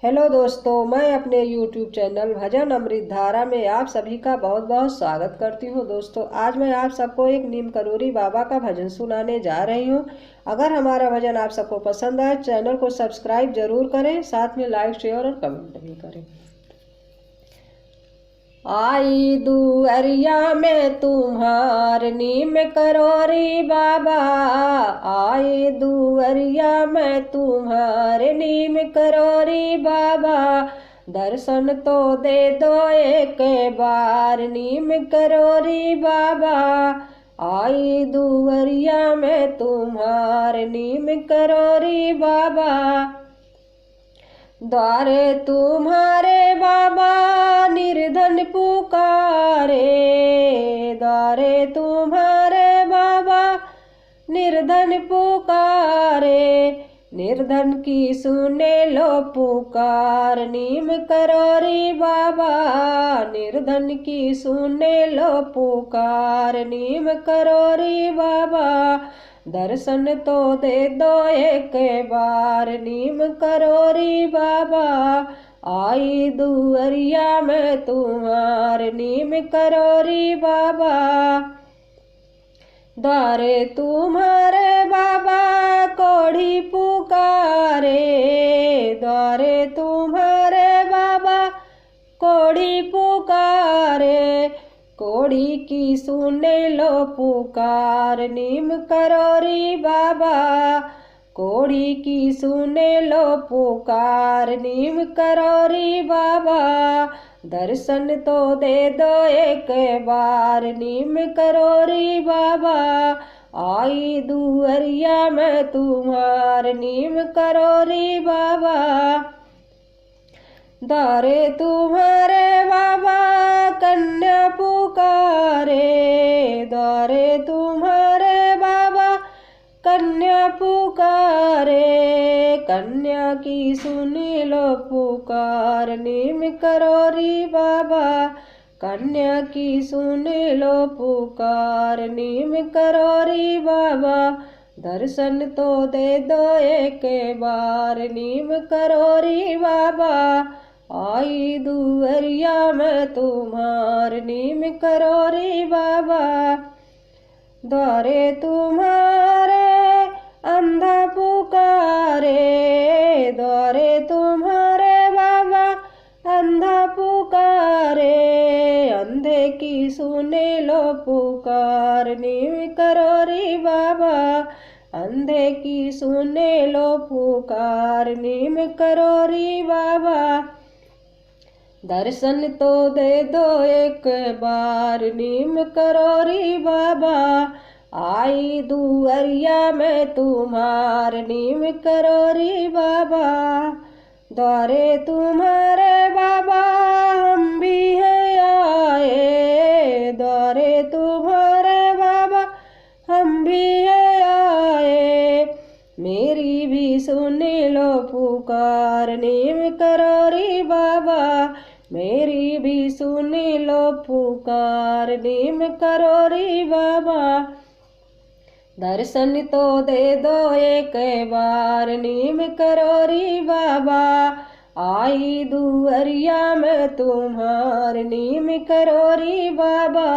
Hello दोस्तों, मैं अपने YouTube चैनल भजन अमृत धारा में आप सभी का बहुत बहुत स्वागत करती हूँ। दोस्तों, आज मैं आप सबको एक नीम करोरी बाबा का भजन सुनाने जा रही हूँ। अगर हमारा भजन आप सबको पसंद आए, चैनल को सब्सक्राइब जरूर करें, साथ में लाइक, शेयर और कमेंट भी करें। आई दुअरिया में तुम्हार नीम करोरी बाबा, आई दुअरिया में तुम्हार नीम करोरी बाबा, दर्शन तो दे दो एक बार नीम करोरी बाबा। आई दुअरिया में तुम्हार नीम करोरी बाबा, द्वारे तुम्हारे बाबा निर्धन पुकारे, द्वारे तुम्हारे बाबा निर्धन पुकारे, निर्धन की सुने लो पुकार नीम करोरी बाबा, निर्धन की सुने लो पुकार नीम करोरी बाबा, दर्शन तो दे दो एक बार नीम करोरी बाबा। आई दुअरिया में तुम्हार नीम करोरी बाबा, द्वारे तुम्हारे बाबा कोढ़ी पुकारे, द्वारे तुम्हारे बाबा कोढ़ी पुकारे, कोढ़ी की सुने लो पुकार नीम करोरी बाबा, कोढ़ी की सुने लो पुकार नीम करोरी बाबा, दर्शन तो दे दो एक बार नीम करोरी बाबा। आई दुअरिया में तुम्हार नीम करोरी बाबा, द्वारे तुम्हारे बाबा कन्या पुकारे, द्वारे तुम्हारे बाबा कन्या पुकारे, कन्या की सुनी लो पुकार नीम करोरी बाबा, कन्या की सुनी लो पुकार नीम करोरी बाबा, दर्शन तो दे दो एक बार नीम करोरी बाबा। आई दुअरिया में तुम्हार नीम करोरी बाबा, द्वारे तुम्हारे अंधा पुकारे, द्वारे तुम्हारे बाबा अंधा पुकारे, अंधे की सुने लो पुकार नीम करोरी बाबा, अंधे की सुने लो पुकार नीम करोरी बाबा, दर्शन तो दे दो एक बार नीम करोरी बाबा। आई दुअरिया में तुम्हार नीम करोरी बाबा, द्वारे तुम्हारे बाबा हम भी हैं आए, द्वारे तुम्हारे बाबा हम भी हैं आए, मेरी भी सुनी लो पुकार नीम करोरी बाबा, मेरी भी सुनी लो पुकार नीम करोरी बाबा, दर्शन तो दे दो एक बार नीम करोरी बाबा। आई दुअरिया में तुम्हार नीम करोरी बाबा,